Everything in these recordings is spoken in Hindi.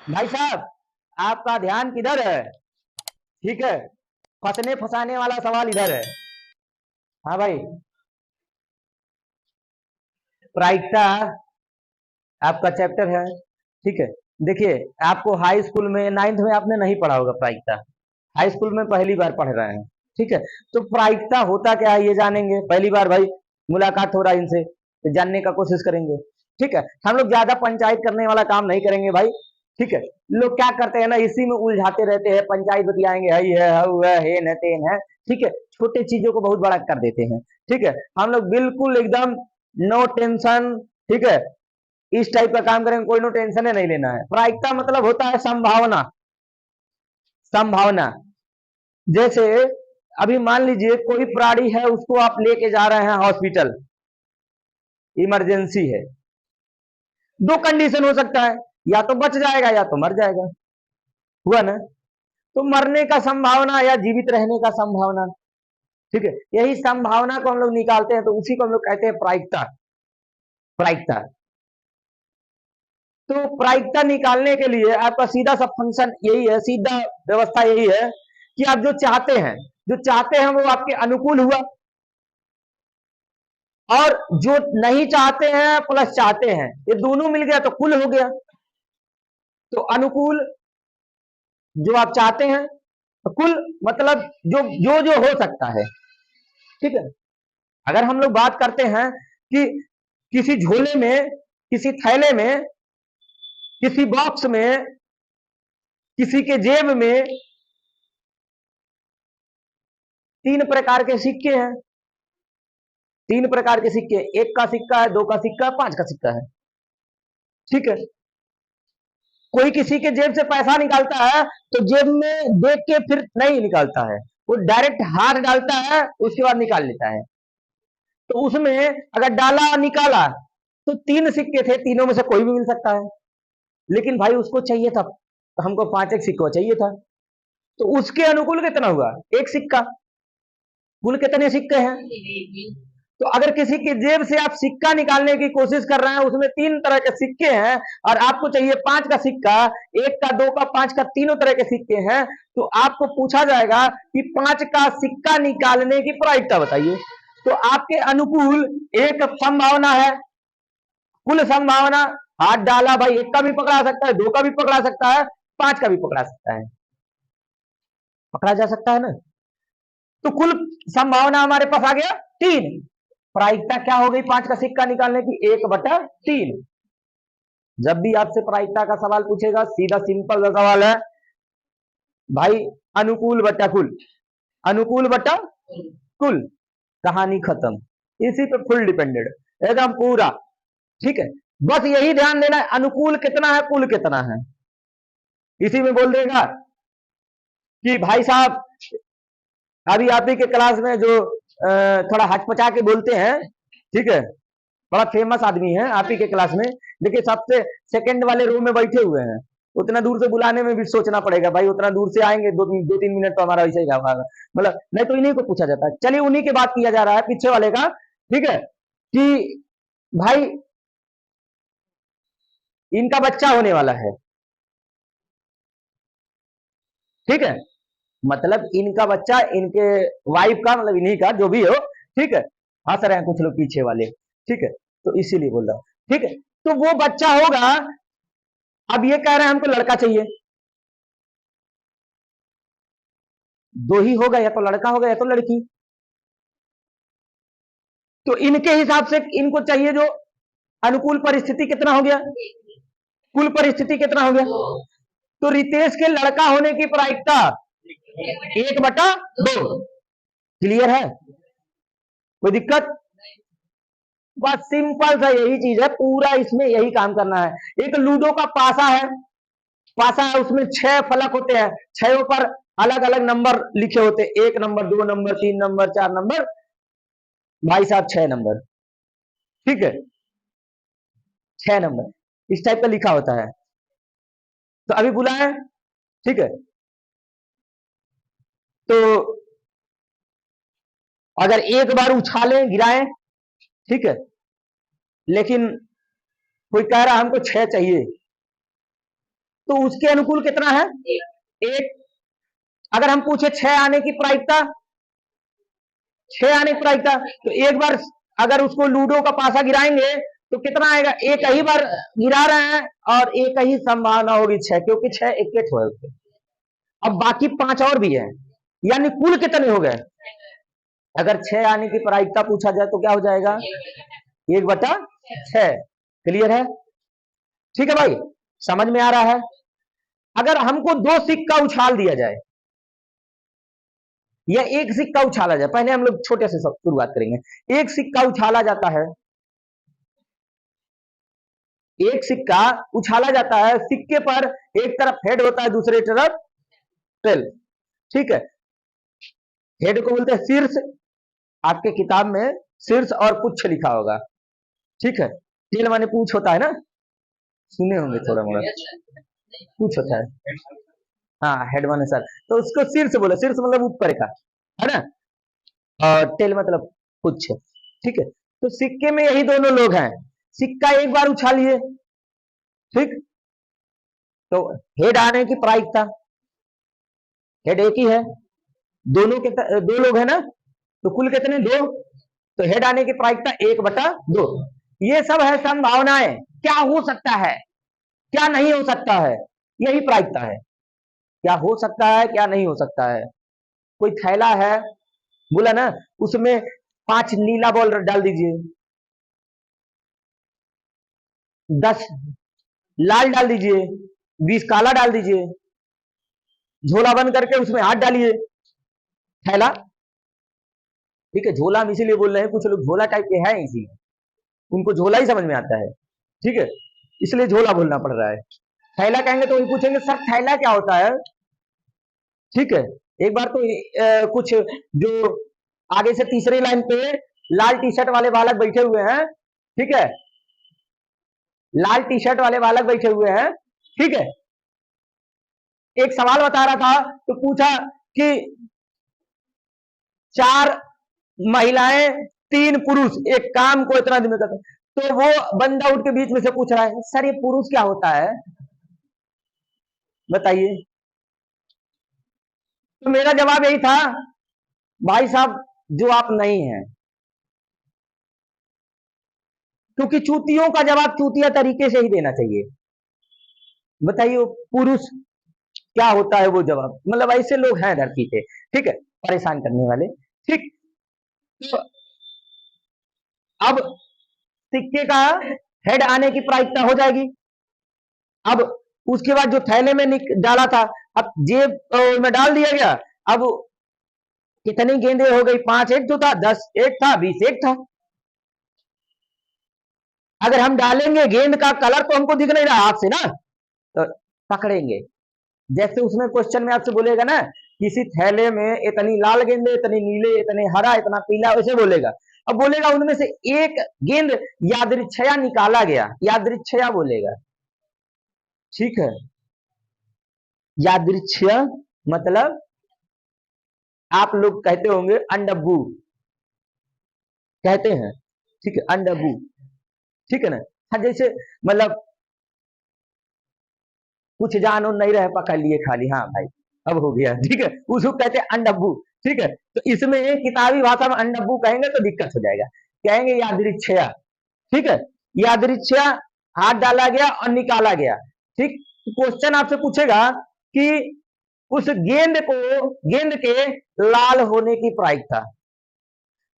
भाई साहब, आपका ध्यान किधर है? ठीक है, फंसने फंसाने वाला सवाल इधर है। हाँ भाई, प्रायिकता आपका चैप्टर है। ठीक है, देखिए, आपको हाई स्कूल में नाइन्थ में आपने नहीं पढ़ा होगा प्रायिकता। हाई स्कूल में पहली बार पढ़ रहे हैं। ठीक है, तो प्रायिकता होता क्या है ये जानेंगे पहली बार। भाई मुलाकात हो रहा है इनसे, तो जानने का कोशिश करेंगे। ठीक है, हम लोग ज्यादा पंचायत करने वाला काम नहीं करेंगे भाई। ठीक है, लोग क्या करते हैं ना, इसी में उलझाते रहते हैं, पंचायत बतियाएंगे, हई है, हऊ है, हेन है, तेन है। ठीक है, छोटे चीजों को बहुत बड़ा कर देते हैं। ठीक है, हम लोग बिल्कुल एकदम नो टेंशन। ठीक है, इस टाइप का काम करेंगे, कोई नो टेंशन है नहीं लेना है। प्रायिकता मतलब होता है संभावना। संभावना, जैसे अभी मान लीजिए कोई प्राणी है, उसको आप लेके जा रहे हैं हॉस्पिटल, इमरजेंसी है। दो कंडीशन हो सकता है, या तो बच जाएगा या तो मर जाएगा। हुआ ना? तो मरने का संभावना या जीवित रहने का संभावना। ठीक है, यही संभावना को हम लोग निकालते हैं, तो उसी को हम लोग कहते हैं प्रायिकता। प्रायिकता, तो प्रायिकता निकालने के लिए आपका सीधा सा फंक्शन यही है, सीधा व्यवस्था यही है कि आप जो चाहते हैं, वो आपके अनुकूल हुआ, और जो नहीं चाहते हैं प्लस चाहते हैं, ये दोनों मिल गया तो कुल हो गया। तो अनुकूल जो आप चाहते हैं, तो कुल मतलब जो जो जो हो सकता है। ठीक है, अगर हम लोग बात करते हैं कि किसी झोले में, किसी थैले में, किसी बॉक्स में, किसी के जेब में तीन प्रकार के सिक्के हैं। तीन प्रकार के सिक्के, एक का सिक्का है, दो का सिक्का है, पांच का सिक्का है। ठीक है, कोई किसी के जेब से पैसा निकालता है तो जेब में देख के फिर नहीं निकालता है, वो डायरेक्ट हाथ डालता है, उसके बाद निकाल लेता है। तो उसमें अगर डाला निकाला तो तीन सिक्के थे, तीनों में से कोई भी मिल सकता है। लेकिन भाई उसको चाहिए था, तो हमको पांच एक सिक्का चाहिए था, तो उसके अनुकूल कितना हुआ? एक सिक्का। कुल कितने सिक्के हैं? तो अगर किसी की जेब से आप सिक्का निकालने की कोशिश कर रहे हैं, उसमें तीन तरह के सिक्के हैं, और आपको चाहिए पांच का सिक्का, एक का, दो का, पांच का, तीनों तरह के सिक्के हैं, तो आपको पूछा जाएगा कि पांच का सिक्का निकालने की प्रायिकता बताइए। तो आपके अनुकूल एक संभावना है, कुल संभावना, हाथ डाला भाई, एक का भी पकड़ा सकता है, दो का भी पकड़ा सकता है, पांच का भी पकड़ा सकता है, पकड़ा जा सकता है ना। तो कुल संभावना हमारे पास आ गया तीन। प्रायिकता क्या हो गई पांच का सिक्का निकालने की? एक बटा तीन। जब भी आपसे प्रायिकता का सवाल पूछेगा, सीधा सिंपल सा सवाल है भाई, अनुकूल बटा कुल, अनुकूल बटा कुल, कहानी खत्म। इसी पे फुल डिपेंडेड, एकदम पूरा। ठीक है, बस यही ध्यान देना है, अनुकूल कितना है, कुल कितना है। इसी में बोल देगा कि भाई साहब, अभी आप ही के क्लास में जो थोड़ा हचपचा के बोलते हैं, ठीक है, बड़ा फेमस आदमी है आप ही के क्लास में, देखिए सबसे सेकंड वाले रो में बैठे हुए हैं, उतना दूर से बुलाने में भी सोचना पड़ेगा भाई, उतना दूर से आएंगे, दो तीन मिनट तो हमारा ऐसे ही होगा, मतलब नहीं तो इन्हीं को पूछा जाता है। चलिए उन्हीं की बात किया जा रहा है, पीछे वाले का। ठीक है, कि भाई इनका बच्चा होने वाला है। ठीक है, मतलब इनका बच्चा, इनके वाइफ का, मतलब इन्हीं का, जो भी हो। ठीक है, हंस रहे हैं कुछ लोग पीछे वाले। ठीक है, तो इसीलिए बोल रहा हूं। ठीक है, तो वो बच्चा होगा। अब ये कह रहे हैं हमको लड़का चाहिए, दो ही होगा, या तो लड़का होगा या तो लड़की। तो इनके हिसाब से इनको चाहिए जो अनुकूल परिस्थिति कितना हो गया, कुल परिस्थिति कितना हो गया। तो रितेश के लड़का होने की प्रायिकता एक बटा दो। क्लियर है? कोई दिक्कत? बस सिंपल सा यही चीज है, पूरा इसमें यही काम करना है। एक लूडो का पासा है, पासा है, उसमें छह फलक होते हैं, छह पर अलग अलग नंबर लिखे होते हैं, एक नंबर, दो नंबर, तीन नंबर, चार नंबर, भाई साहब छह नंबर। ठीक है, छह नंबर इस टाइप का लिखा होता है। तो अभी बुलाए, ठीक है, तो अगर एक बार उछालें, गिराएं, ठीक है, लेकिन कोई कह रहा हमको छह चाहिए, तो उसके अनुकूल कितना है? एक। अगर हम पूछे 6 आने की प्रायिकता, 6 आने की प्रायिकता, तो एक बार अगर उसको लूडो का पासा गिराएंगे तो कितना आएगा? एक ही बार गिरा रहे हैं और एक ही संभावना होगी 6, क्योंकि 6 इक्केट हुआ उसके। अब बाकी 5 और भी है, यानी कुल कितने हो गए? अगर 6 आने की प्रायिकता पूछा जाए तो क्या हो जाएगा? 1/6। क्लियर है? ठीक है भाई, समझ में आ रहा है? अगर हमको 2 सिक्का उछाल दिया जाए या एक सिक्का उछाला जाए, पहले हम लोग छोटे से शुरुआत करेंगे। एक सिक्का उछाला जाता है, एक सिक्का उछाला जाता है, सिक्के पर एक तरफ हेड होता है, दूसरी तरफ टेल। ठीक है, हेड को बोलते हैं शीर्ष, आपके किताब में शीर्ष और पुच्छ लिखा होगा। ठीक है, टेल माने पूछ होता है ना, सुने होंगे थोड़ा मोड़ा, पूछ होता है। हाँ, हेड माने सर, तो उसको शीर्ष बोले, शीर्ष मतलब ऊपर का, है ना, और टेल मतलब पुच्छ। ठीक है, तो सिक्के में यही दोनों लोग हैं। सिक्का एक बार उछालिए, ठीक, तो हेड आने की प्रायिकता, हेड एक ही है, दोनों के 2 लोग है ना, तो कुल कितने? 2। तो हेड आने की प्रायिकता 1/2। ये सब है संभावनाएं, क्या हो सकता है, क्या नहीं हो सकता है, यही प्रायिकता है। क्या हो सकता है, क्या नहीं हो सकता है। कोई थैला है, बोला ना, उसमें 5 नीला बॉल डाल दीजिए, 10 लाल डाल दीजिए, 20 काला डाल दीजिए, झोला बंद करके उसमें हाथ डालिए, थैला। ठीक है, झोला हम इसीलिए बोल रहे हैं, कुछ लोग झोला टाइप के हैं इसी, उनको झोला ही समझ में आता है। ठीक है, इसलिए झोला बोलना पड़ रहा है। थैला कहेंगे तो वही पूछेंगे सर थैला क्या होता है। ठीक है, एक बार तो कुछ जो आगे से तीसरी लाइन पे लाल टी शर्ट वाले बालक बैठे हुए हैं, ठीक है, लाल टी शर्ट वाले बालक बैठे हुए हैं, ठीक है, एक सवाल बता रहा था, तो पूछा कि 4 महिलाएं 3 पुरुष एक काम को इतना दिन में करते, तो वो बंदा उठ के बीच में से पूछ रहा है सर ये पुरुष क्या होता है, बताइए। तो मेरा जवाब यही था, भाई साहब जो आप नहीं हैं, क्योंकि चूतियों का जवाब चूतिया तरीके से ही देना चाहिए। बताइए पुरुष क्या होता है, वो जवाब, मतलब ऐसे लोग हैं धरती पे, ठीक है, परेशान करने वाले। ठीक, तो अब सिक्के का हेड आने की प्रायिकता हो जाएगी। अब उसके बाद जो थैले में डाला था, अब जेब में डाल दिया गया। अब कितनी गेंदें हो गई? 5 एक जो था, 10 एक था, 20 एक था। अगर हम डालेंगे गेंद का कलर तो हमको दिख नहीं रहा हाथ से ना, तो पकड़ेंगे। जैसे उसमें क्वेश्चन में आपसे बोलेगा ना, किसी थैले में इतनी लाल गेंदे, इतनी नीले, इतने हरा, इतना पीला, वैसे बोलेगा। अब बोलेगा उनमें से एक गेंद यादृच्छया निकाला गया, यादृच्छया बोलेगा। ठीक है, यादृच्छया मतलब आप लोग कहते होंगे अंडब्बू, कहते हैं, ठीक है, अंडब्बू, ठीक है ना। हाँ, जैसे मतलब कुछ जान नहीं रहे, पकड़ लिए खाली, हाँ भाई अब हो गया, ठीक है, उसको कहते हैं अंडब्बू। ठीक है, तो इसमें किताबी भाषा में अंडब्बू कहेंगे तो दिक्कत हो जाएगा, कहेंगे यादृच्छया। ठीक है, यादृच्छया, हाथ डाला गया और निकाला गया। ठीक, क्वेश्चन आपसे पूछेगा कि उस गेंद को, गेंद के लाल होने की प्रायिकता,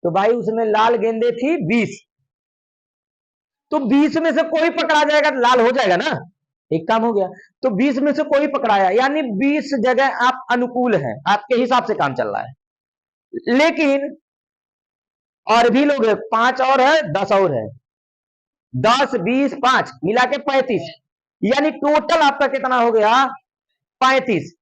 तो भाई उसमें लाल गेंदे थी 20, तो 20 में से कोई पकड़ा जाएगा तो लाल हो जाएगा ना, एक काम हो गया। तो 20 में से कोई पकड़ाया, यानी 20 जगह आप अनुकूल हैं, आपके हिसाब से काम चल रहा है। लेकिन और भी लोग हैं, 5 और है, 10 और है, 10 20 5 मिला के 35, यानी टोटल आपका कितना हो गया? 35।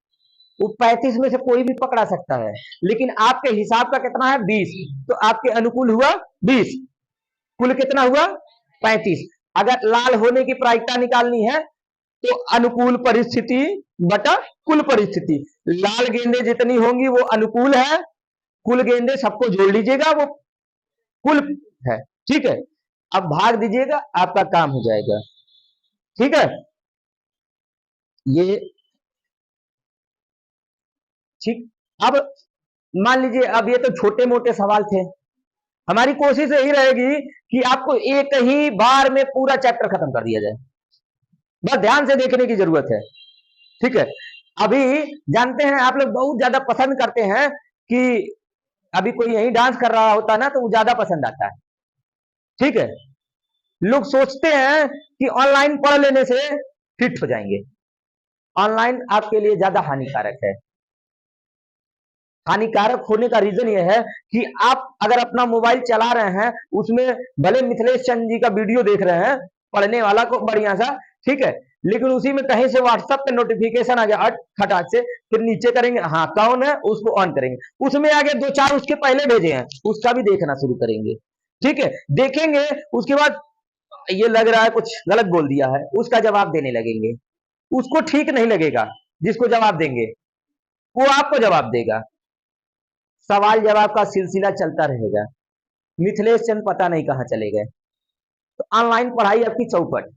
वो 35 में से कोई भी पकड़ा सकता है, लेकिन आपके हिसाब का कितना है? 20, तो आपके अनुकूल हुआ 20, कुल कितना हुआ? 35। अगर लाल होने की प्रायिकता निकालनी है तो अनुकूल परिस्थिति बटा कुल परिस्थिति, लाल गेंदे जितनी होंगी वो अनुकूल है, कुल गेंदे सबको जोड़ लीजिएगा, वो कुल है। ठीक है, अब भाग दीजिएगा, आपका काम हो जाएगा। ठीक है, ये ठीक। अब मान लीजिए, अब ये तो छोटे मोटे सवाल थे, हमारी कोशिश यही रहेगी कि आपको एक ही बार में पूरा चैप्टर खत्म कर दिया जाए, बस ध्यान से देखने की जरूरत है। ठीक है, अभी जानते हैं आप लोग बहुत ज्यादा पसंद करते हैं कि अभी कोई यही डांस कर रहा होता ना तो वो ज्यादा पसंद आता है। ठीक है, लोग सोचते हैं कि ऑनलाइन पढ़ लेने से फिट हो जाएंगे, ऑनलाइन आपके लिए ज्यादा हानिकारक है। हानिकारक होने का रीजन यह है कि आप अगर अपना मोबाइल चला रहे हैं, उसमें भले मिथिलेश चंद जी का वीडियो देख रहे हैं पढ़ने वाला को बढ़िया सा, ठीक है, लेकिन उसी में कहीं से व्हाट्सएप पे नोटिफिकेशन आ गया खटाक से, फिर नीचे करेंगे हाँ कौन है, उसको ऑन करेंगे, उसमें आगे दो चार उसके पहले भेजे हैं, उसका भी देखना शुरू करेंगे। ठीक है, देखेंगे, उसके बाद ये लग रहा है कुछ गलत बोल दिया है, उसका जवाब देने लगेंगे, उसको ठीक नहीं लगेगा, जिसको जवाब देंगे वो आपको जवाब देगा, सवाल जवाब का सिलसिला चलता रहेगा, मिथिलेश चंद पता नहीं कहां चले गए। तो ऑनलाइन पढ़ाई आपकी चौपट,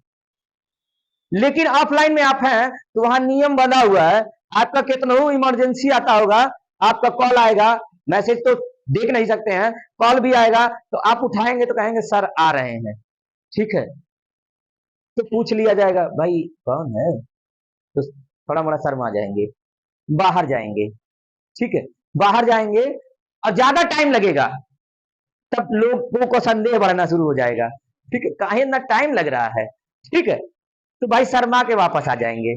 लेकिन ऑफलाइन में आप हैं तो वहां नियम बना हुआ है, आपका कितना इमरजेंसी आता होगा, आपका कॉल आएगा, मैसेज तो देख नहीं सकते हैं, कॉल भी आएगा तो आप उठाएंगे तो कहेंगे सर आ रहे हैं। ठीक है, तो पूछ लिया जाएगा भाई कौन है, तो थोड़ा मोड़ा शर्मा जाएंगे, बाहर जाएंगे। ठीक है, बाहर जाएंगे और ज्यादा टाइम लगेगा, तब लोगों को संदेह बढ़ना शुरू हो जाएगा। ठीक है, काहे ना टाइम लग रहा है। ठीक है, तो भाई शर्मा के वापस आ जाएंगे,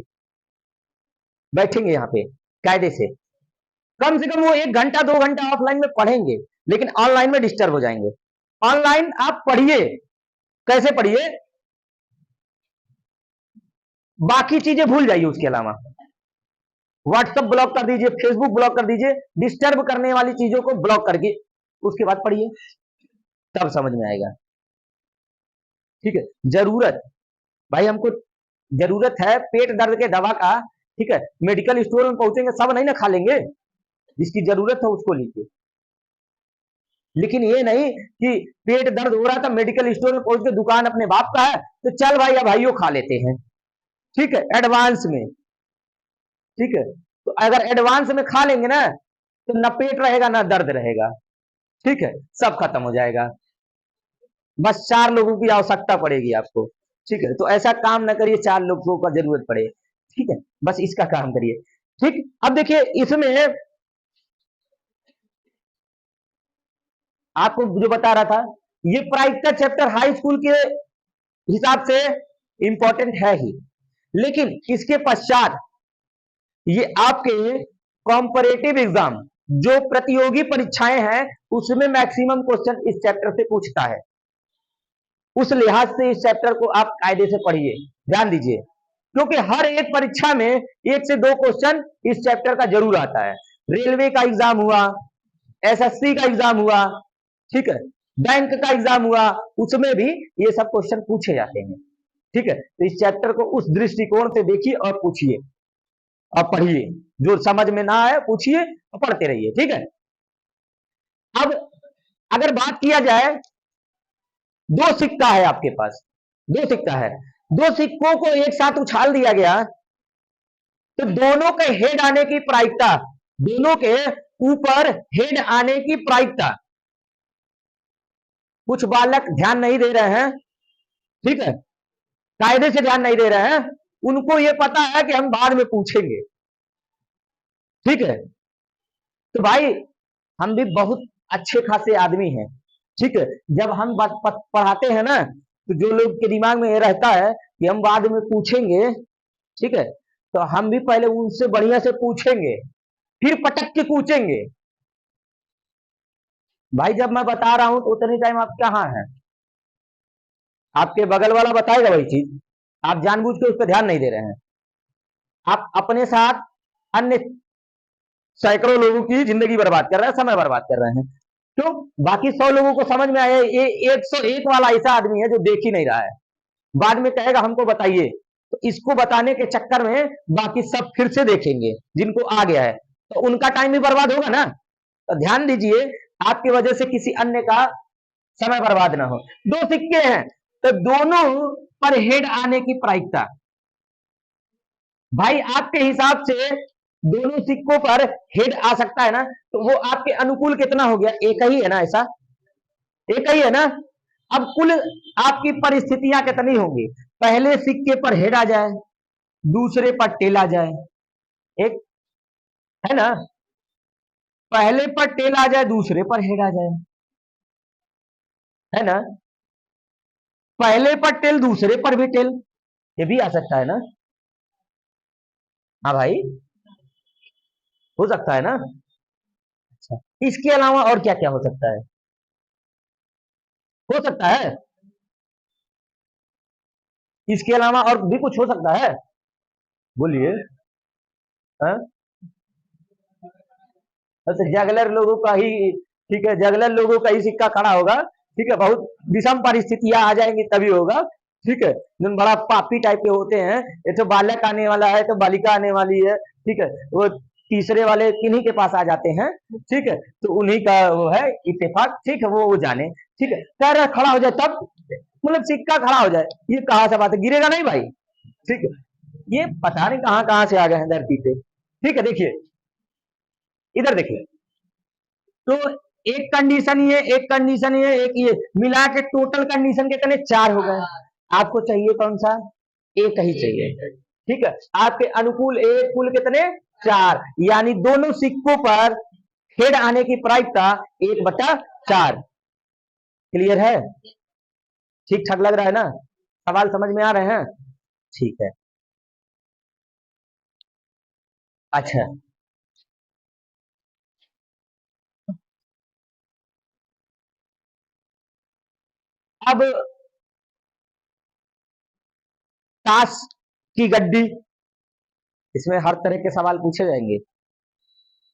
बैठेंगे यहाँ पे कायदे से, कम से कम वो 1 घंटा 2 घंटा ऑफलाइन में पढ़ेंगे, लेकिन ऑनलाइन में डिस्टर्ब हो जाएंगे। ऑनलाइन आप पढ़िए, कैसे पढ़िए, बाकी चीजें भूल जाइए, उसके अलावा व्हाट्सएप ब्लॉक कर दीजिए, फेसबुक ब्लॉक कर दीजिए, डिस्टर्ब करने वाली चीजों को ब्लॉक करके उसके बाद पढ़िए, तब समझ में आएगा। ठीक है, जरूरत, भाई हमको जरूरत है पेट दर्द के दवा का, ठीक है, मेडिकल स्टोर में पहुंचेंगे सब नहीं ना खा लेंगे, जिसकी जरूरत है उसको लीजिए, लेकिन ये नहीं कि पेट दर्द हो रहा था मेडिकल स्टोर में पहुंच के, दुकान अपने बाप का है तो चल भाई या भाइयों खा लेते हैं। ठीक है, एडवांस में। ठीक है, तो अगर एडवांस में खा लेंगे ना तो न पेट रहेगा ना दर्द रहेगा। ठीक है, सब खत्म हो जाएगा, बस 4 लोगों की आवश्यकता पड़ेगी आपको। ठीक है, तो ऐसा काम ना करिए 4 लोगों का जरूरत पड़े। ठीक है, बस इसका काम करिए। ठीक, अब देखिए इसमें आपको जो बता रहा था, ये प्रायिकता चैप्टर हाई स्कूल के हिसाब से इंपॉर्टेंट है ही, लेकिन इसके पश्चात ये आपके कॉम्परेटिव एग्जाम जो प्रतियोगी परीक्षाएं हैं उसमें मैक्सिमम क्वेश्चन इस चैप्टर से पूछता है, उस लिहाज से इस चैप्टर को आप कायदे से पढ़िए, ध्यान दीजिए, क्योंकि हर एक परीक्षा में 1 से 2 क्वेश्चन इस चैप्टर का जरूर आता है। रेलवे का एग्जाम हुआ, एसएससी का एग्जाम हुआ, ठीक है, बैंक का एग्जाम हुआ, उसमें भी ये सब क्वेश्चन पूछे जाते हैं। ठीक है, तो इस चैप्टर को उस दृष्टिकोण से देखिए और पूछिए और पढ़िए, जो समझ में ना आए पूछिए और पढ़ते रहिए। ठीक है, अब अगर बात किया जाए, 2 सिक्का है आपके पास, 2 सिक्का है, 2 सिक्कों को एक साथ उछाल दिया गया तो दोनों के हेड आने की प्रायिकता, दोनों के ऊपर हेड आने की प्रायिकता, कुछ बालक ध्यान नहीं दे रहे हैं, ठीक है, कायदे से ध्यान नहीं दे रहे हैं, उनको यह पता है कि हम बाद में पूछेंगे। ठीक है, तो भाई हम भी बहुत अच्छे खासे आदमी हैं। ठीक है, जब हम पढ़ाते हैं ना तो जो लोग के दिमाग में ये रहता है कि हम बाद में पूछेंगे, ठीक है, तो हम भी पहले उनसे बढ़िया से पूछेंगे, फिर पटक के पूछेंगे। भाई जब मैं बता रहा हूं तो उतने टाइम आप कहां हैं, आपके बगल वाला बताएगा वही चीज, आप जानबूझ के उस पर ध्यान नहीं दे रहे हैं, आप अपने साथ अन्य सैकड़ों लोगों की जिंदगी बर्बाद कर रहे हैं, समय बर्बाद कर रहे हैं। क्यों? बाकी 100 लोगों को समझ में आया, ये 101 वाला ऐसा आदमी है जो देख ही नहीं रहा है, बाद में कहेगा हमको बताइए, तो इसको बताने के चक्कर में बाकी सब फिर से देखेंगे, जिनको आ गया है तो उनका टाइम भी बर्बाद होगा ना। तो ध्यान दीजिए, आपकी वजह से किसी अन्य का समय बर्बाद ना हो। 2 सिक्के हैं तो दोनों पर हेड आने की प्रायिकता, भाई आपके हिसाब से दोनों सिक्कों पर हेड आ सकता है ना, तो वो आपके अनुकूल कितना हो गया, एक ही है ना, ऐसा एक ही है ना। अब कुल आपकी परिस्थितियां कितनी होंगी, पहले सिक्के पर हेड आ जाए, दूसरे पर टेल आ जाए, एक है ना, पहले पर टेल आ जाए दूसरे पर हेड आ जाए, है ना, पहले पर टेल दूसरे पर भी टेल, ये भी आ सकता है ना। हाँ भाई, हो सकता है ना। अच्छा, इसके अलावा और क्या क्या हो सकता है, हो सकता है, इसके अलावा और भी कुछ हो सकता है, बोलिए। हाँ? अच्छा, जगलर लोगों का ही, ठीक है, जगलर लोगों का ही सिक्का खड़ा होगा, ठीक है, बहुत विषम परिस्थितियां आ जाएंगी तभी होगा, ठीक है, जो बड़ा पापी टाइप के होते हैं, ये तो बालक आने वाला है तो बालिका आने वाली है, ठीक है, वो तीसरे वाले किन्हीं के पास आ जाते हैं, ठीक है, तो उन्हीं का वो है इत्तेफाक, ठीक है, वो जाने, ठीक है, पैर खड़ा हो जाए तब, मतलब सिक्का खड़ा हो जाए, ये कहाँ से बात है, गिरेगा नहीं भाई, ठीक है, ये पता नहीं कहाँ कहाँ से आ गए हैं धरती पे, ठीक है, देखिए, इधर देखिए, तो एक कंडीशन ये, एक कंडीशन ये, एक ये, मिला के टोटल कंडीशन के कने चार हो गए, आपको चाहिए कौन सा, एक ही चाहिए, ठीक है, आपके अनुकूल एक, कुल कितने, चार, यानी दोनों सिक्कों पर हेड आने की प्रायिकता 1/4, क्लियर है, ठीक ठाक लग रहा है ना, सवाल समझ में आ रहे हैं, ठीक है, अच्छा, अब ताश की गड्डी, इसमें हर तरह के सवाल पूछे जाएंगे,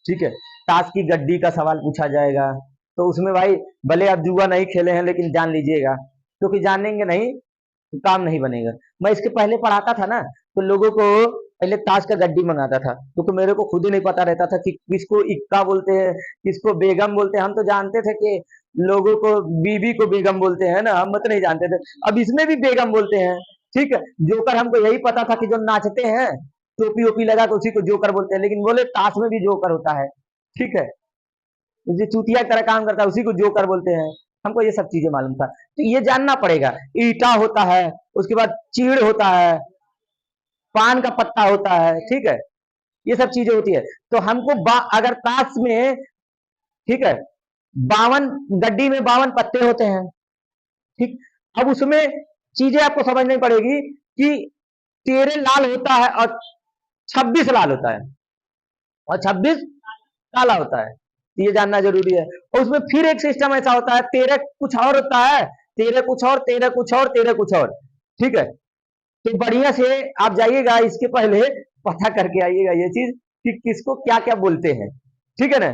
ठीक है, ताश की गड्डी का सवाल पूछा जाएगा, तो उसमें भाई भले आप जुआ नहीं खेले हैं लेकिन जान लीजिएगा, क्योंकि जानेंगे नहीं तो काम नहीं बनेगा। मैं इसके पहले पढ़ाता था ना, तो लोगों को पहले ताश का गड्डी मंगाता था, क्योंकि मेरे को खुद ही नहीं पता रहता था कि किसको इक्का बोलते हैं, किसको बेगम बोलते हैं, हम तो जानते थे कि लोगों को, बीवी को बेगम बोलते हैं ना, हम तो नहीं जानते थे, अब इसमें भी बेगम बोलते हैं, ठीक है, जोकर हमको यही पता था कि जो नाचते हैं टोपी ओपी लगा के उसी को जोकर बोलते हैं, लेकिन बोले ताश में भी जोकर होता है, ठीक है, जो चूतिया की तरह काम करता है उसी को जोकर बोलते हैं, हमको ये सब चीजें मालूम था, तो ये जानना पड़ेगा, ईटा होता है, उसके बाद चीड़ होता है, पान का पत्ता होता है, ठीक है, ये सब चीजें होती है, तो हमको अगर ताश में, ठीक है, 52 गड्डी में 52 पत्ते होते हैं, ठीक, अब उसमें चीजें आपको समझनी पड़ेगी कि 13 लाल होता है और 26 लाल होता है और 26 काला होता है, तो ये जानना जरूरी है, और उसमें फिर एक सिस्टम ऐसा होता है, 13 कुछ और होता है, 13 कुछ और, 13 कुछ और, 13 कुछ और, ठीक है, तो बढ़िया से आप जाइएगा, इसके पहले पता करके आइएगा ये चीज कि किसको क्या क्या बोलते हैं, ठीक है ना,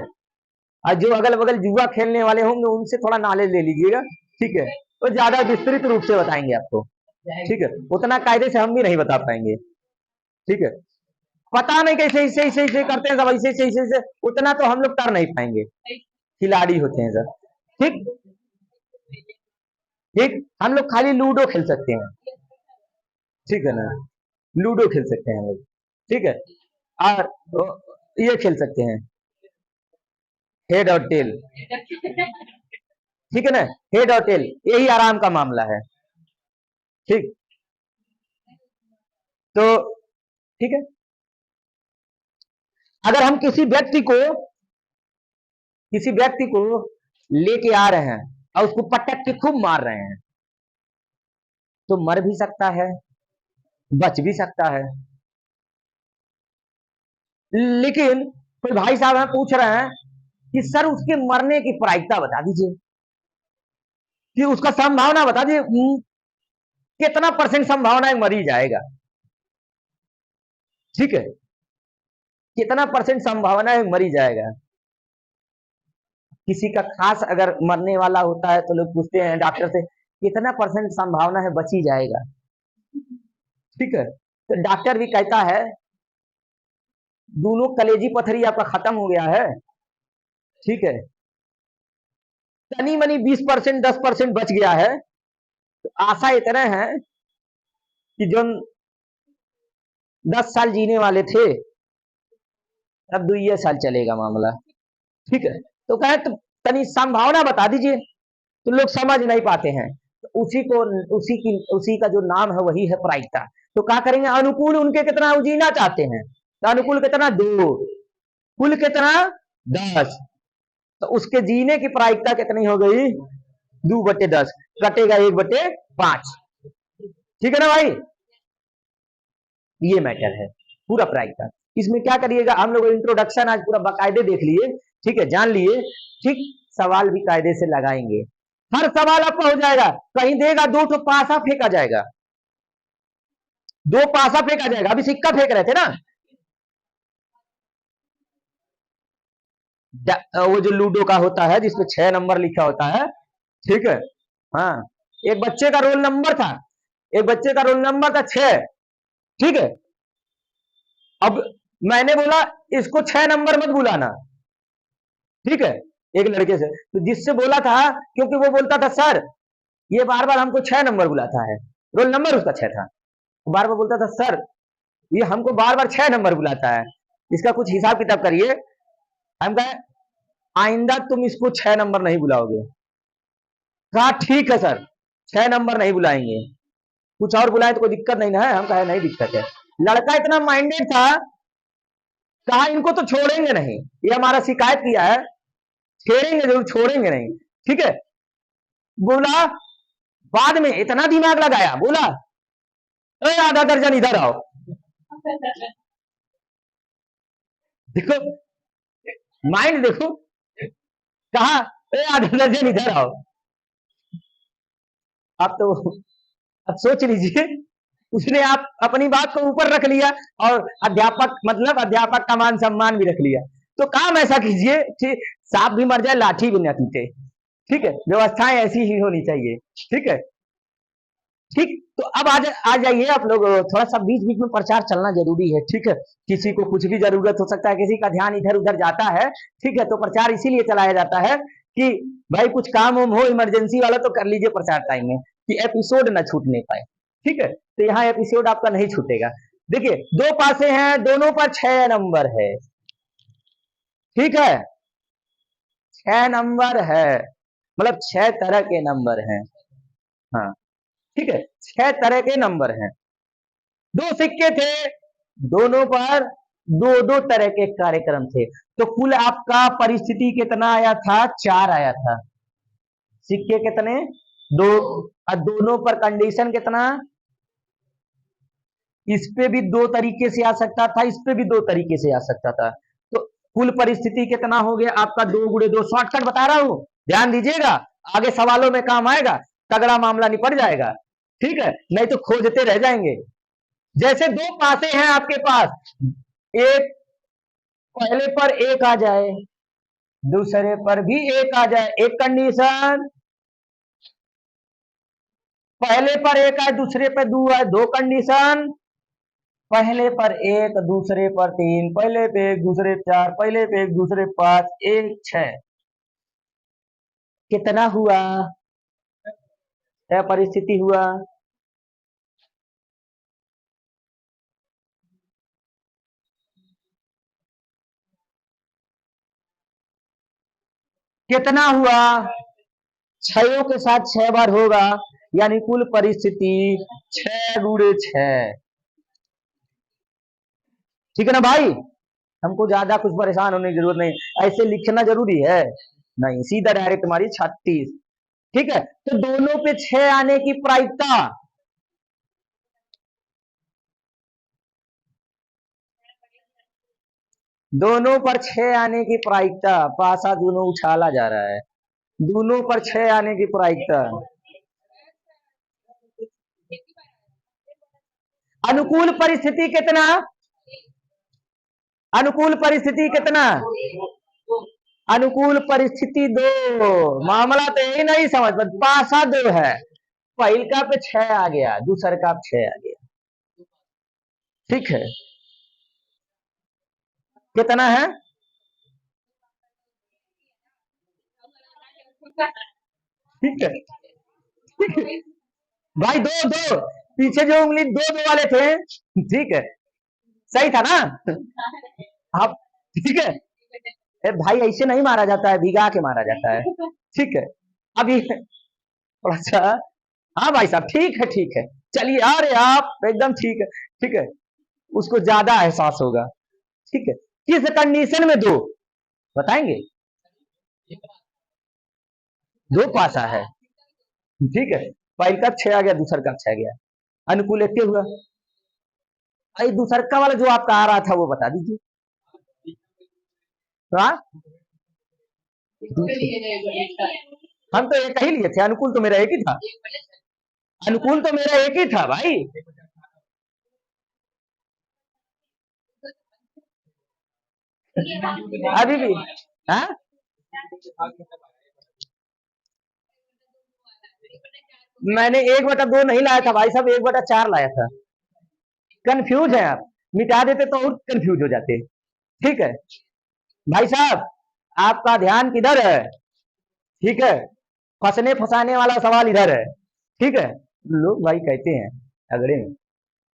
और जो अगल बगल जुआ खेलने वाले होंगे उनसे थोड़ा नॉलेज ले लीजिएगा, ठीक है, तो ज्यादा विस्तृत रूप से बताएंगे आपको, ठीक है, उतना कायदे से हम भी नहीं बता पाएंगे, ठीक है, पता नहीं कैसे ऐसे ऐसे ऐसे करते हैं सब, ऐसे ऐसे ऐसे ऐसे, उतना तो हम लोग कर नहीं पाएंगे, खिलाड़ी होते हैं सर, ठीक, ठीक, हम लोग खाली लूडो खेल सकते हैं, ठीक है ना, लूडो खेल सकते हैं हम लोग, ठीक है, और ये खेल सकते हैं, हेड और टेल, ठीक है ना, हेड और टेल, यही आराम का मामला है, ठीक, तो ठीक है, अगर हम किसी व्यक्ति को लेके आ रहे हैं और उसको पटक के खूब मार रहे हैं, तो मर भी सकता है, बच भी सकता है, लेकिन कोई भाई साहब हमें पूछ रहे हैं कि सर उसके मरने की प्रायिकता बता दीजिए, कि उसका संभावना बता दीजिए, कितना परसेंट संभावना है मर ही जाएगा, ठीक है, कितना परसेंट संभावना है मर ही जाएगा, किसी का खास अगर मरने वाला होता है तो लोग पूछते हैं डॉक्टर से कितना परसेंट संभावना है बच ही जाएगा, ठीक है, तो डॉक्टर भी कहता है दोनों कलेजी पथरी आपका खत्म हो गया है, ठीक है, तनी मनी 20%, 10% बच गया है, तो आशा इतना है कि जो 10 साल जीने वाले थे, अब 2 साल चलेगा मामला। ठीक है, तो कहे तो तनी संभावना बता दीजिए, तो लोग समझ नहीं पाते हैं। तो उसी का जो नाम है वही है प्रायिकता। तो क्या करेंगे, अनुकूल उनके कितना जीना चाहते हैं, तो अनुकूल कितना 2, कुल कितना 10, तो उसके जीने की प्रायिकता कितनी हो गई, 2/10, कटेगा 1/5। ठीक है ना भाई, ये मैटर है पूरा प्रायिकता। इसमें क्या करिएगा, हम लोग इंट्रोडक्शन आज पूरा बाकायदे देख लिए, ठीक है, जान लिए, ठीक, सवाल भी कायदे से लगाएंगे, हर सवाल आपका हो जाएगा। कहीं देगा 2 तो पासा फेंका जाएगा, 2 पासा फेंका जाएगा, अभी सिक्का फेंक रहे थे ना, वो जो लूडो का होता है जिसमें 6 नंबर लिखा होता है, ठीक है, हाँ, एक बच्चे का रोल नंबर था, एक बच्चे का रोल नंबर था 6, ठीक है। अब मैंने बोला इसको 6 नंबर मत बुलाना, ठीक है, एक लड़के से, तो जिससे बोला था, क्योंकि वो बोलता था सर ये बार बार हमको 6 नंबर बुलाता है, रोल नंबर उसका 6 था, बार बार बोलता था सर ये हमको बार बार 6 नंबर बुलाता है, इसका कुछ हिसाब किताब करिए। हम कहे आइंदा तुम इसको 6 नंबर नहीं बुलाओगे। कहा ठीक है सर, 6 नंबर नहीं बुलाएंगे, कुछ और बुलाए तो कोई दिक्कत नहीं ना है। हम कहे नहीं दिक्कत है। लड़का इतना माइंडेड था, कहा इनको तो छोड़ेंगे नहीं, ये हमारा शिकायत किया है, छेड़ेंगे जरूर, छोड़ेंगे नहीं, ठीक है। बोला, बाद में इतना दिमाग लगाया, बोला आधा दर्जन इधर आओ। देखो माइंड देखो, कहा आधा दर्जन इधर आओ। आप तो अब सोच लीजिए, उसने आप अपनी बात को ऊपर रख लिया और अध्यापक मतलब अध्यापक का मान सम्मान भी रख लिया। तो काम ऐसा कीजिए, ठीक, सांप भी मर जाए लाठी भी न टूटे, ठीक है, व्यवस्थाएं ऐसी ही होनी चाहिए, ठीक है, ठीक। तो अब आ जाइए आप लोग, थोड़ा सा बीच बीच में प्रचार चलना जरूरी है, ठीक है, किसी को कुछ भी जरूरत हो सकता है, किसी का ध्यान इधर उधर जाता है, ठीक है, तो प्रचार इसीलिए चलाया जाता है कि भाई कुछ काम हो इमरजेंसी वाला तो कर लीजिए प्रचार टाइम में, कि एपिसोड ना छूटने पाए, ठीक है। तो यहाँ एपिसोड आपका नहीं छूटेगा। देखिए 2 पासे हैं, दोनों पर 6 नंबर है, ठीक है, 6 नंबर है, मतलब 6 तरह के नंबर हैं, हाँ, ठीक है, 6 तरह के नंबर हैं। 2 सिक्के थे, दोनों पर 2-2 तरह के कार्यक्रम थे, तो कुल आपका परिस्थिति कितना आया था, 4 आया था। सिक्के कितने, 2, और दोनों पर कंडीशन कितना, इस पे भी 2 तरीके से आ सकता था, इस पे भी 2 तरीके से आ सकता था। तो कुल परिस्थिति कितना हो गया आपका, 2 × 2, शॉर्टकट बता रहा हूं, ध्यान दीजिएगा, आगे सवालों में काम आएगा, तगड़ा मामला निपट जाएगा, ठीक है, नहीं तो खोजते रह जाएंगे। जैसे 2 पासे हैं आपके पास, एक पहले पर 1 आ जाए, दूसरे पर भी 1 आ जाए, एक कंडीशन, पहले पर 1 आए दूसरे पर 2 आए, 2 कंडीशन, पहले पर 1 दूसरे पर 3, पहले पे 1 दूसरे 4, पहले पे 1 दूसरे 5, 1 6, कितना हुआ, क्या परिस्थिति हुआ, कितना हुआ, 6 के साथ 6 बार होगा, यानी कुल परिस्थिति 6 × 6, ठीक है ना भाई। हमको ज्यादा कुछ परेशान होने की जरूरत नहीं, ऐसे लिखना जरूरी है नहीं, सीधा डायरेक्ट हमारी 36, ठीक है। तो दोनों पे 6 आने की प्रायिकता, दोनों पर 6 आने की प्रायिकता, पासा दोनों उछाला जा रहा है, दोनों पर 6 आने की प्रायिकता, अनुकूल परिस्थिति कितना, अनुकूल परिस्थिति कितना, अनुकूल परिस्थिति 2, मामला तो यही नहीं समझ, पासा 2 है, पहल का पे 6 आ गया, दूसर का 6 आ गया, ठीक है, कितना है, ठीक है, ठीक है भाई, 2 2 पीछे जो उंगली 2 2 वाले थे, ठीक है, सही था ना? आप ठीक है। भाई ऐसे नहीं मारा जाता है, भिगा के मारा जाता है। ठीक है। अभी थोड़ा सा, हाँ भाई साहब, ठीक है ठीक है, चलिए, अरे आप एकदम ठीक है। ठीक है, उसको ज्यादा एहसास होगा। ठीक है, किस कंडीशन में दो बताएंगे? दो पासा है, ठीक है। पहल का 6 आ गया, दूसर का 6 गया, अनुकूल एक हुआ। भाई दूसर का वाला जो आपका आ रहा था वो बता दीजिए। हाँ, हम तो एक ही लिए थे, अनुकूल तो मेरा एक ही था। अनुकूल तो मेरा एक ही था भाई। अभी भी, हाँ, मैंने 1/2 नहीं लाया था भाई साहब, 1/4 लाया था। कंफ्यूज है आप, मिटा देते तो और कंफ्यूज हो जाते। ठीक है भाई साहब, आपका ध्यान किधर है? ठीक है, फंसने फंसाने वाला सवाल इधर है। ठीक है, लोग भाई कहते हैं अगड़े में।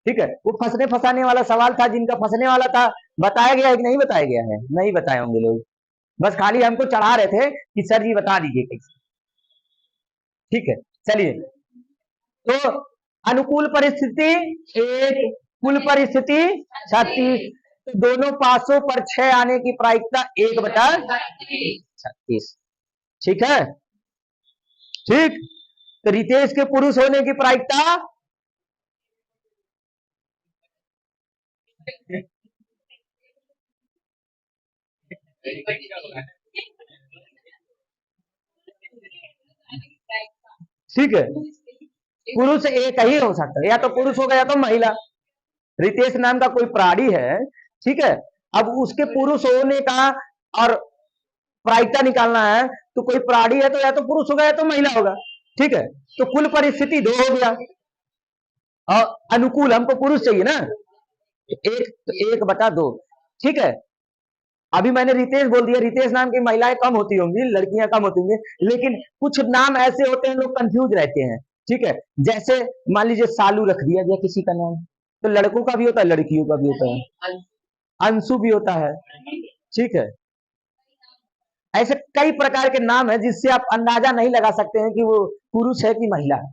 ठीक है, वो फंसने फंसाने वाला सवाल था, जिनका फंसने वाला था बताया गया है कि नहीं बताया गया है? नहीं बताए होंगे लोग, बस खाली हमको चढ़ा रहे थे कि सर जी बता दीजिए कैसे। ठीक है, चलिए। तो अनुकूल परिस्थिति एक, कुल परिस्थिति 36, तो दोनों पासों पर 6 आने की प्रायिकता 1/36। ठीक है, ठीक। तो रितेश के पुरुष होने की प्रायिकता, ठीक है, पुरुष एक ही हो सकता है, या तो पुरुष होगा या तो महिला। रितेश नाम का कोई प्राणी है, ठीक है। अब उसके पुरुष होने का और प्रायिकता निकालना है, तो कोई प्राणी है तो या तो पुरुष होगा या तो महिला होगा। ठीक है, तो कुल परिस्थिति 2 हो गया, और अनुकूल हमको पुरुष चाहिए ना, एक, तो 1/2। ठीक है, अभी मैंने रितेश बोल दिया, रितेश नाम की महिलाएं कम होती होंगी, लड़कियां कम होती होंगी, लेकिन कुछ नाम ऐसे होते हैं लोग कंफ्यूज रहते हैं। ठीक है, जैसे मान लीजिए सालू रख दिया गया किसी का नाम, तो लड़कों का भी होता है, लड़कियों का भी होता है, अंशु भी होता है। ठीक है, ऐसे कई प्रकार के नाम है जिससे आप अंदाजा नहीं लगा सकते हैं कि वो पुरुष है कि महिला है।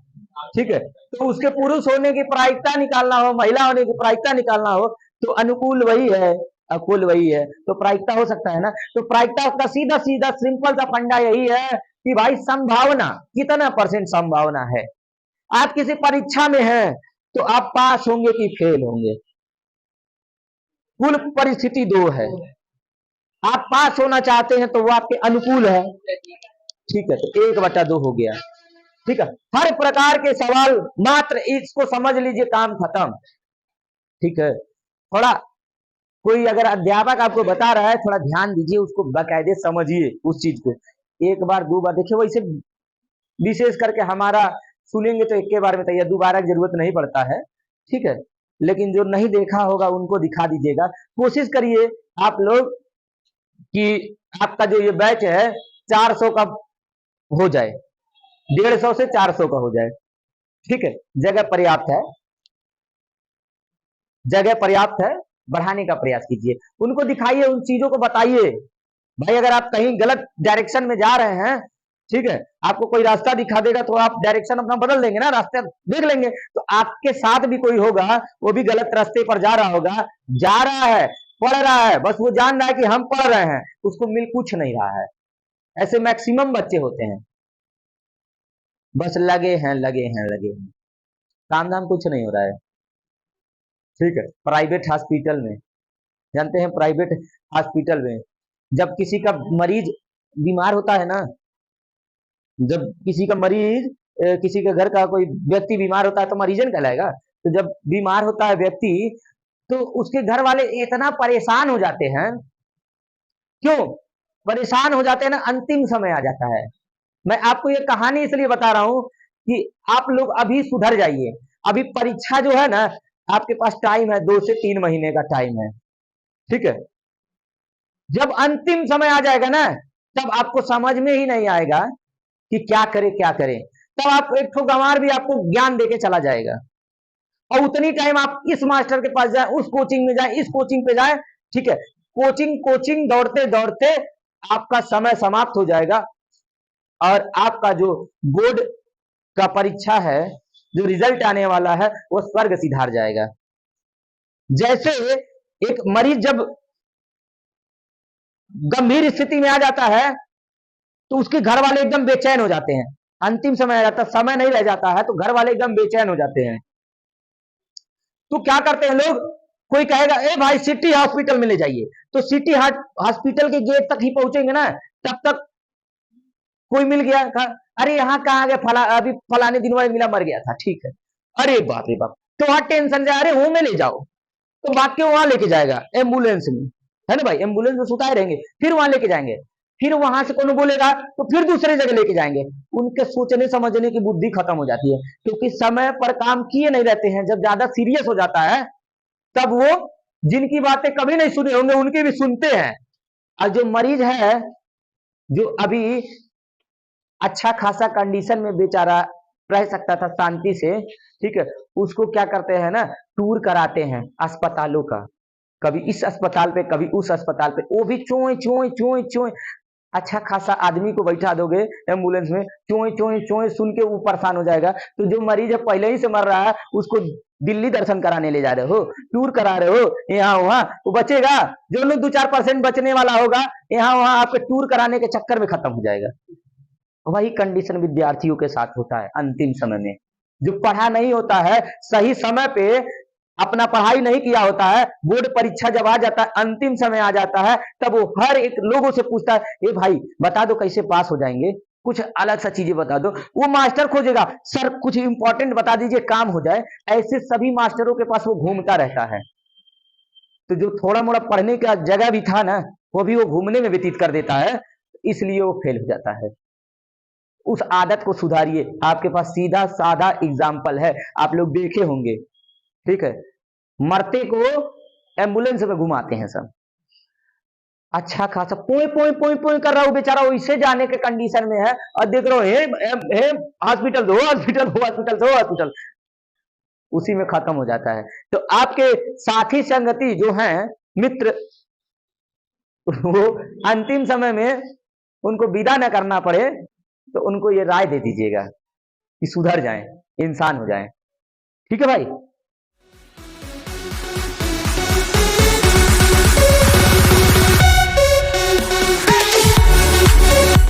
ठीक है, तो उसके पुरुष होने की प्रायिकता निकालना हो, महिला होने की प्रायिकता निकालना हो, तो अनुकूल वही है, अकुल वही है, तो प्रायिकता हो सकता है ना। तो प्रायिकता का सीधा सीधा सिंपल सा फंडा यही है कि भाई संभावना कितना % संभावना है। आप किसी परीक्षा में हैं तो आप पास होंगे कि फेल होंगे, कुल परिस्थिति 2 है, आप पास होना चाहते हैं तो वो आपके अनुकूल है। ठीक है, तो 1/2 हो गया। ठीक है, हर प्रकार के सवाल मात्र इसको समझ लीजिए, काम खत्म। ठीक है, थोड़ा कोई अगर अध्यापक आपको बता रहा है, थोड़ा ध्यान दीजिए, उसको बाकायदे समझिए उस चीज को, 1 बार 2 बार देखिए। वैसे विशेष करके हमारा सुनेंगे तो एक के बार में तैयार, दोबारा की जरूरत नहीं पड़ता है। ठीक है, लेकिन जो नहीं देखा होगा उनको दिखा दीजिएगा। कोशिश करिए आप लोग कि आपका जो ये बैच है 400 का हो जाए, 150 से 400 का हो जाए। ठीक है, जगह पर्याप्त है, जगह पर्याप्त है, बढ़ाने का प्रयास कीजिए, उनको दिखाइए, उन चीजों को बताइए। भाई अगर आप कहीं गलत डायरेक्शन में जा रहे हैं, ठीक है, आपको कोई रास्ता दिखा देगा तो आप डायरेक्शन अपना बदल देंगे ना, रास्ते देख लेंगे। तो आपके साथ भी कोई होगा, वो भी गलत रास्ते पर जा रहा होगा, जा रहा है, पढ़ रहा है, बस वो जान रहा है कि हम पढ़ रहे हैं, उसको मिल कुछ नहीं रहा है। ऐसे मैक्सिमम बच्चे होते हैं, बस लगे हैं लगे हैं लगे हैं, काम धाम कुछ नहीं हो रहा है। ठीक है, प्राइवेट हॉस्पिटल में, जानते हैं प्राइवेट हॉस्पिटल में जब किसी का मरीज बीमार होता है ना, जब किसी का मरीज किसी के घर का कोई व्यक्ति बीमार होता है तो मरीजन कहलाएगा। तो जब बीमार होता है व्यक्ति, तो उसके घर वाले इतना परेशान हो जाते हैं, क्यों परेशान हो जाते हैं ना, अंतिम समय आ जाता है। मैं आपको ये कहानी इसलिए बता रहा हूं कि आप लोग अभी सुधर जाइए। अभी परीक्षा जो है ना, आपके पास टाइम है, 2 से 3 महीने का टाइम है। ठीक है, जब अंतिम समय आ जाएगा ना, तब आपको समझ में ही नहीं आएगा कि क्या करें क्या करें। तब आप एक ठो गंवार भी आपको ज्ञान देके चला जाएगा। और उतनी टाइम आप इस मास्टर के पास जाए, उस कोचिंग में जाए, इस कोचिंग पे जाए, ठीक है, कोचिंग कोचिंग दौड़ते दौड़ते आपका समय समाप्त हो जाएगा और आपका जो बोर्ड का परीक्षा है, जो रिजल्ट आने वाला है, वो स्वर्ग सिधार जाएगा। जैसे एक मरीज जब गंभीर स्थिति में आ जाता है तो उसके घर वाले एकदम बेचैन हो जाते हैं, अंतिम समय आ जाता है, समय नहीं रह जाता है तो घर वाले एकदम बेचैन हो जाते हैं। तो क्या करते हैं लोग, कोई कहेगा ए भाई सिटी हॉस्पिटल में ले जाइए, तो सिटी हॉस्पिटल के गेट तक ही पहुंचेंगे ना, तब तक कोई मिल गया, कहा अरे यहाँ कहाँ गए, फला अभी फलाने दिन वाले मिला, मर गया था, ठीक है, अरे बाप रे बाप, तो वहां टेंशन से, अरे हूं में ले जाओ, तो भाग के वहां लेके जाएगा एम्बुलेंस में, है ना भाई, एम्बुलेंस में सुताए रहेंगे, फिर वहां लेके जाएंगे, फिर वहां से कौन बोलेगा तो फिर दूसरे जगह लेके जाएंगे। उनके सोचने समझने की बुद्धि खत्म हो जाती है, क्योंकि समय पर काम किए नहीं रहते हैं। जब ज्यादा सीरियस हो जाता है तब वो जिनकी बातें कभी नहीं सुने होंगे उनकी भी सुनते हैं। और जो मरीज है, जो अभी अच्छा खासा कंडीशन में बेचारा रह सकता था शांति से, ठीक है, उसको क्या करते हैं ना, टूर कराते हैं अस्पतालों का, कभी इस अस्पताल पे कभी उस अस्पताल पे, वो भी चोय चोय चोय चोय। अच्छा खासा आदमी को बैठा दोगे एम्बुलेंस में, चोय चोय चोय सुन के वो परेशान हो जाएगा। तो जो मरीज है पहले ही से मर रहा है, उसको दिल्ली दर्शन कराने ले जा रहे हो, टूर करा रहे हो यहाँ वहां, वो बचेगा? जो लोग 2-4% बचने वाला होगा यहाँ वहां आपके टूर कराने के चक्कर में खत्म हो जाएगा। वही कंडीशन विद्यार्थियों के साथ होता है अंतिम समय में। जो पढ़ा नहीं होता है, सही समय पे अपना पढ़ाई नहीं किया होता है, बोर्ड परीक्षा जब आ जाता है, अंतिम समय आ जाता है, तब वो हर एक लोगों से पूछता है, ए भाई बता दो कैसे पास हो जाएंगे, कुछ अलग सा चीजें बता दो। वो मास्टर खोजेगा, सर कुछ इंपॉर्टेंट बता दीजिए काम हो जाए। ऐसे सभी मास्टरों के पास वो घूमता रहता है। तो जो थोड़ा मोड़ा पढ़ने का जगह भी था ना, वो भी वो घूमने में व्यतीत कर देता है, इसलिए वो फेल हो जाता है। उस आदत को सुधारिए। आपके पास सीधा साधा एग्जाम्पल है, आप लोग देखे होंगे, ठीक है, मरते को एम्बुलेंस में घुमाते हैं सब, अच्छा खासा पोई पोई पोई पोई कर रहा हूं, बेचारा वैसे जाने के कंडीशन में है, और देख रहा हूं हे हॉस्पिटल दो, हॉस्पिटल दो, हॉस्पिटल दो, हॉस्पिटल, उसी में खत्म हो जाता है। तो आपके साथी संगति जो हैं मित्र, वो अंतिम समय में उनको विदा न करना पड़े, तो उनको ये राय दे दीजिएगा कि सुधर जाएं, इंसान हो जाएं। ठीक है भाई।